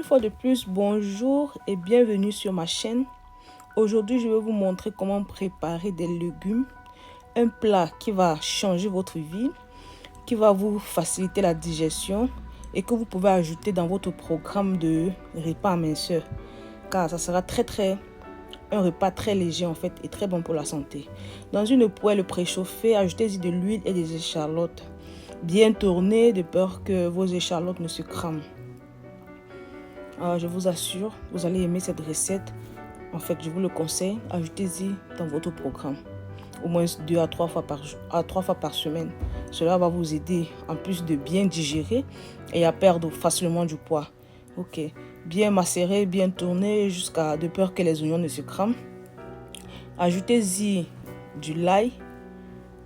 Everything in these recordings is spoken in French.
fois de plus, bonjour et bienvenue sur ma chaîne. Aujourd'hui, je vais vous montrer comment préparer des légumes. Un plat qui va changer votre vie, qui va vous faciliter la digestion et que vous pouvez ajouter dans votre programme de repas à minceur. Car ça sera un repas très léger en fait et très bon pour la santé. Dans une poêle préchauffée, ajoutez-y de l'huile et des échalotes. Bien tournées de peur que vos échalotes ne se crament. Je vous assure, vous allez aimer cette recette. En fait, je vous le conseille, ajoutez-y dans votre programme. Au moins 2 à 3 fois par semaine. Cela va vous aider en plus de bien digérer et à perdre facilement du poids. Ok, bien macéré, bien tourné jusqu'à de peur que les oignons ne se crament. Ajoutez-y du l'ail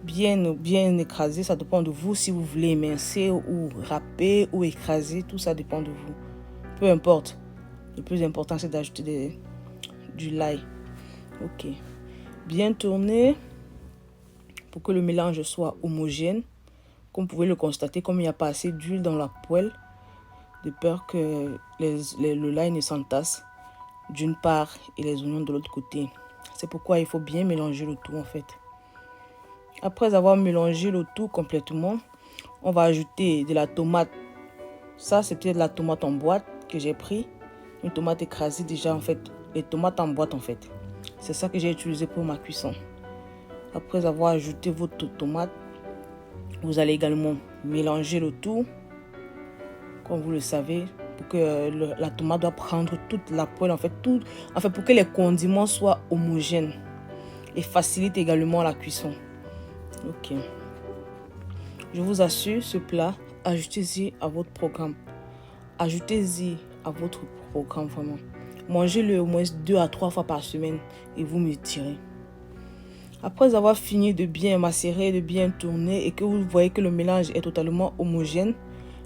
bien écrasé, ça dépend de vous. Si vous voulez émincer ou râper ou écraser, tout ça dépend de vous. Peu importe. Le plus important, c'est d'ajouter du l'ail. Ok. Bien tourner pour que le mélange soit homogène. Comme vous pouvez le constater, comme il n'y a pas assez d'huile dans la poêle, de peur que le l'ail ne s'entasse d'une part et les oignons de l'autre côté. C'est pourquoi il faut bien mélanger le tout en fait. Après avoir mélangé le tout complètement, on va ajouter de la tomate. Ça, c'était de la tomate en boîte que j'ai pris. Une tomate écrasée déjà en fait. Les tomates en boîte en fait. C'est ça que j'ai utilisé pour ma cuisson. Après avoir ajouté votre tomate, vous allez également mélanger le tout. Comme vous le savez, pour que la tomate doit prendre toute la poêle en fait. Pour que les condiments soient homogènes. Et facilite également la cuisson. Ok. Je vous assure, ce plat, ajoutez-y à votre programme. Ajoutez-y à votre programme vraiment. Mangez-le au moins 2 à 3 fois par semaine et vous me direz. Après avoir fini de bien macérer, de bien tourner et que vous voyez que le mélange est totalement homogène,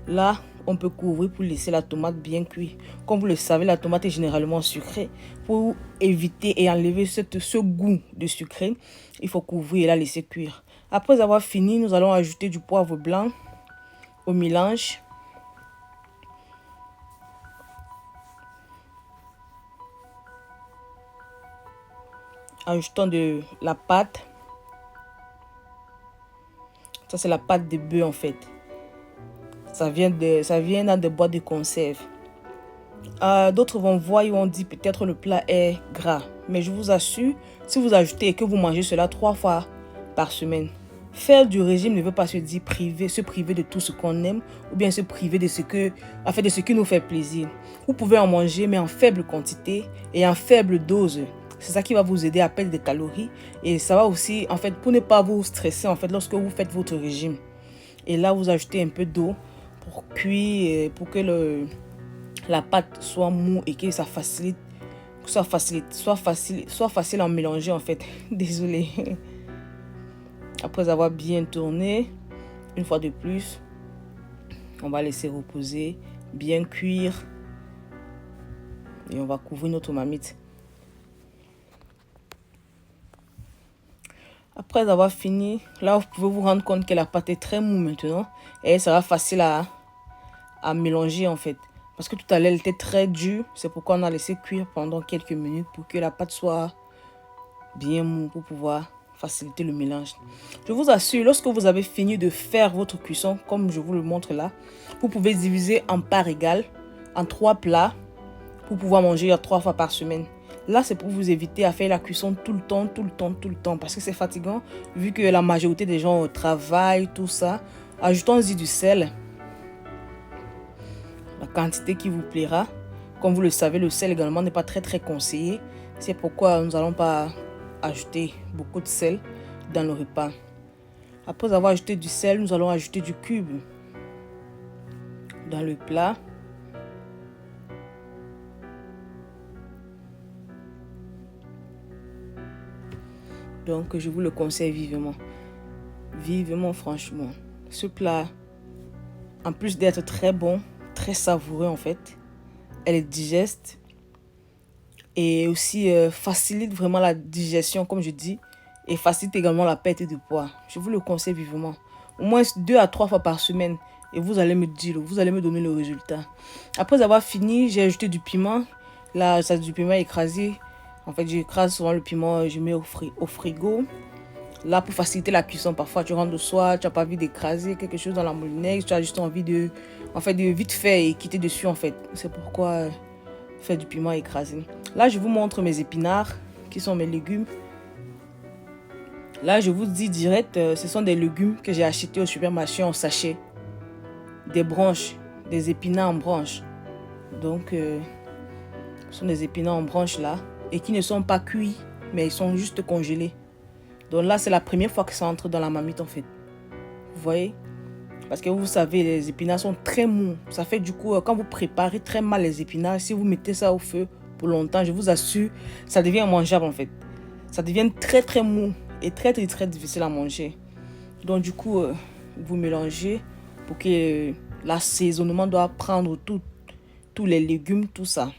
là, on peut couvrir pour laisser la tomate bien cuire. Comme vous le savez, la tomate est généralement sucrée. Pour éviter et enlever ce goût de sucré, il faut couvrir et la laisser cuire. Après avoir fini, nous allons ajouter du poivre blanc au mélange. Ajoutons de la pâte. Ça, c'est la pâte de bœuf en fait. Ça vient dans des boîtes de conserve. D'autres vont voir, ils vont dire peut-être le plat est gras. Mais je vous assure, si vous ajoutez et que vous mangez cela 3 fois par semaine, faire du régime ne veut pas se dire se priver de tout ce qu'on aime ou bien se priver de ce qui nous fait plaisir. Vous pouvez en manger mais en faible quantité et en faible dose. C'est ça qui va vous aider à perdre des calories et ça va aussi en fait pour ne pas vous stresser en fait lorsque vous faites votre régime. Et là vous ajoutez un peu d'eau pour cuire, pour que la pâte soit mou et que soit facile à mélanger en fait. Désolée. Après avoir bien tourné, une fois de plus, on va laisser reposer, bien cuire et on va couvrir notre marmite. Après avoir fini, là vous pouvez vous rendre compte que la pâte est très mou maintenant et elle sera facile à mélanger en fait. Parce que tout à l'heure elle était très dure, c'est pourquoi on a laissé cuire pendant quelques minutes pour que la pâte soit bien mou pour pouvoir faciliter le mélange. Je vous assure, lorsque vous avez fini de faire votre cuisson, comme je vous le montre là, vous pouvez diviser en parts égales, en 3 plats, pour pouvoir manger 3 fois par semaine. Là, c'est pour vous éviter à faire la cuisson tout le temps, parce que c'est fatigant, vu que la majorité des gens travaillent, tout ça. Ajoutons-y du sel, la quantité qui vous plaira. Comme vous le savez, le sel également n'est pas très conseillé. C'est pourquoi nous n'allons pas ajouter beaucoup de sel dans le repas. Après avoir ajouté du sel, nous allons ajouter du cube dans le plat. Donc, je vous le conseille vivement. Vivement, franchement. Ce plat, en plus d'être très bon, très savoureux en fait, elle est digeste et aussi facilite vraiment la digestion, comme je dis, et facilite également la perte de poids. Je vous le conseille vivement. au moins 2 à 3 fois par semaine. Et vous allez me dire, vous allez me donner le résultat. Après avoir fini, j'ai ajouté du piment. Là, c'est du piment écrasé. En fait, j'écrase souvent le piment, je mets au frigo. Là, pour faciliter la cuisson, parfois tu rentres le soir, tu n'as pas envie d'écraser quelque chose dans la moulinette, tu as juste envie de vite fait et quitter dessus en fait. C'est pourquoi faire du piment écrasé. Là, je vous montre mes épinards, qui sont mes légumes. Là, je vous dis direct, ce sont des légumes que j'ai achetés au supermarché en sachet. Des branches, des épinards en branches. Donc, ce sont des épinards en branches là, et qui ne sont pas cuits, mais ils sont juste congelés. Donc là, c'est la première fois que ça entre dans la marmite en fait. Vous voyez? Parce que vous savez, les épinards sont très mous. Ça fait du coup, quand vous préparez très mal les épinards, si vous mettez ça au feu pour longtemps, je vous assure, ça devient mangeable en fait. Ça devient très très mou et très très très difficile à manger. Donc du coup, vous mélangez pour que l'assaisonnement doit prendre tous les légumes, tout ça.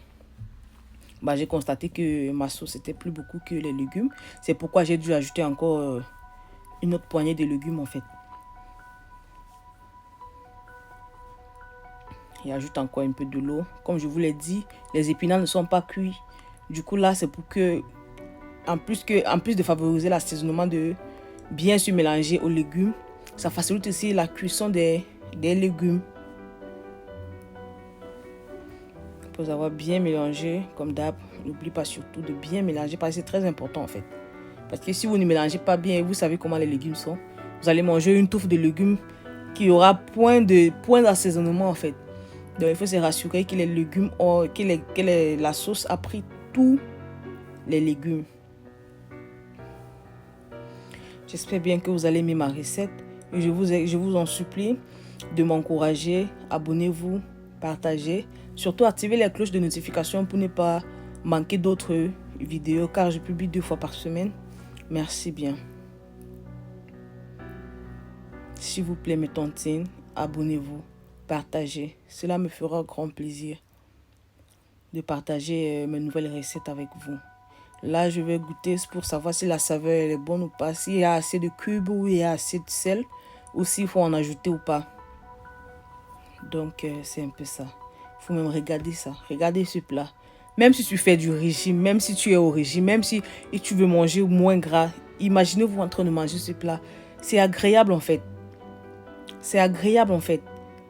J'ai constaté que ma sauce était plus beaucoup que les légumes. C'est pourquoi j'ai dû ajouter encore une autre poignée de légumes en fait. Et ajoute encore un peu de l'eau. Comme je vous l'ai dit, les épinards ne sont pas cuits. Du coup là, c'est pour que, en plus de favoriser l'assaisonnement, de bien se mélanger aux légumes, ça facilite aussi la cuisson des légumes. Après avoir bien mélangé, comme d'hab, n'oublie pas surtout de bien mélanger parce que c'est très important en fait. Parce que si vous ne mélangez pas bien, vous savez comment les légumes sont, vous allez manger une touffe de légumes qui aura point d'assaisonnement en fait. Donc il faut se rassurer que les légumes, que la sauce a pris tous les légumes. J'espère bien que vous allez aimer ma recette. Et je vous en supplie de m'encourager. Abonnez-vous, partagez. Surtout activez les cloches de notification pour ne pas manquer d'autres vidéos car je publie 2 fois par semaine. Merci bien. S'il vous plaît mes tontines, abonnez-vous, partagez. Cela me fera grand plaisir de partager mes nouvelles recettes avec vous. Là, je vais goûter pour savoir si la saveur est bonne ou pas. S'il y a assez de cubes ou il y a assez de sel. Ou s'il faut en ajouter ou pas. Donc, c'est un peu ça. Il faut même regarder ça. Regardez ce plat. Même si tu fais du régime, même si tu es au régime, même si tu veux manger moins gras, imaginez-vous en train de manger ce plat. C'est agréable en fait. C'est agréable en fait.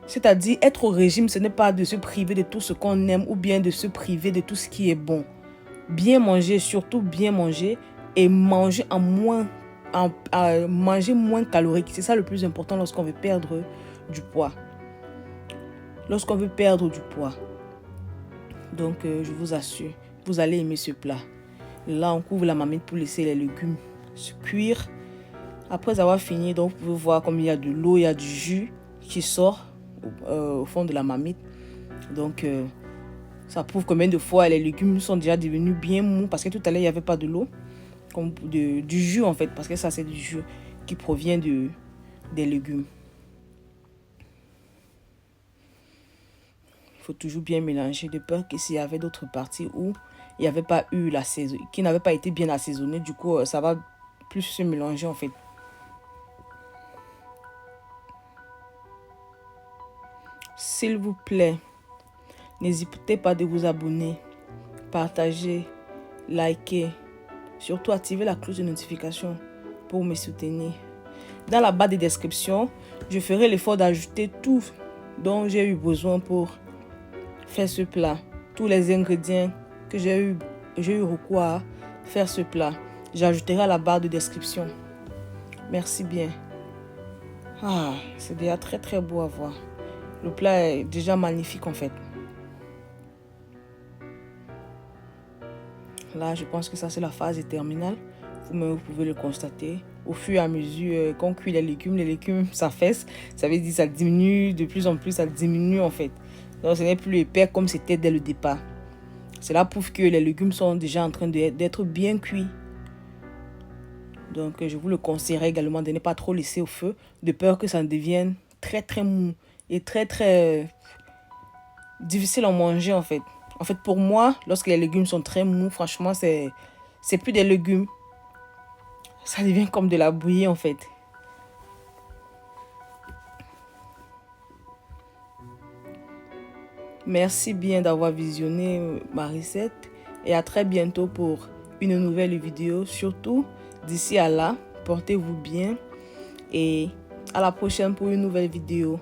C'est-à-dire, être au régime, ce n'est pas de se priver de tout ce qu'on aime ou bien de se priver de tout ce qui est bon. Bien manger, surtout bien manger et manger manger moins calorique. C'est ça le plus important lorsqu'on veut perdre du poids. Lorsqu'on veut perdre du poids. Donc, je vous assure, vous allez aimer ce plat. Là, on couvre la marmite pour laisser les légumes se cuire. Après avoir fini, donc, vous pouvez voir comme il y a de l'eau, il y a du jus qui sort au fond de la marmite. Donc, ça prouve combien de fois les légumes sont déjà devenus bien mous. Parce que tout à l'heure, il n'y avait pas de l'eau. Comme du jus, en fait. Parce que ça, c'est du jus qui provient des légumes. Il faut toujours bien mélanger de peur que s'il y avait d'autres parties où il n'y avait pas eu qui n'avaient pas été bien assaisonnées, du coup, ça va plus se mélanger, en fait. S'il vous plaît, n'hésitez pas de vous abonner, partager, liker, surtout activer la cloche de notification pour me soutenir. Dans la barre de description, je ferai l'effort d'ajouter tout dont j'ai eu besoin pour faire ce plat. Tous les ingrédients que j'ai eu recours à faire ce plat. J'ajouterai à la barre de description. Merci bien. C'est déjà très très beau à voir. Le plat est déjà magnifique en fait. Là, je pense que ça c'est la phase terminale. Vous pouvez le constater. Au fur et à mesure qu'on cuit les légumes s'affaissent. Ça veut dire que ça diminue de plus en plus, ça diminue en fait. Donc ce n'est plus épais comme c'était dès le départ. Cela prouve que les légumes sont déjà en train d'être bien cuits. Donc je vous le conseillerais également de ne pas trop laisser au feu, de peur que ça ne devienne très très mou et très très difficile à manger en fait. En fait pour moi, lorsque les légumes sont très mous, franchement c'est plus des légumes. Ça devient comme de la bouillie en fait. Merci bien d'avoir visionné ma recette et à très bientôt pour une nouvelle vidéo. Surtout, d'ici à là, portez-vous bien et à la prochaine pour une nouvelle vidéo.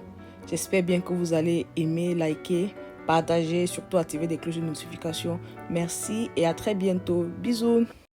J'espère bien que vous allez aimer, liker, partager, surtout activer des cloches de notification. Merci et à très bientôt. Bisous.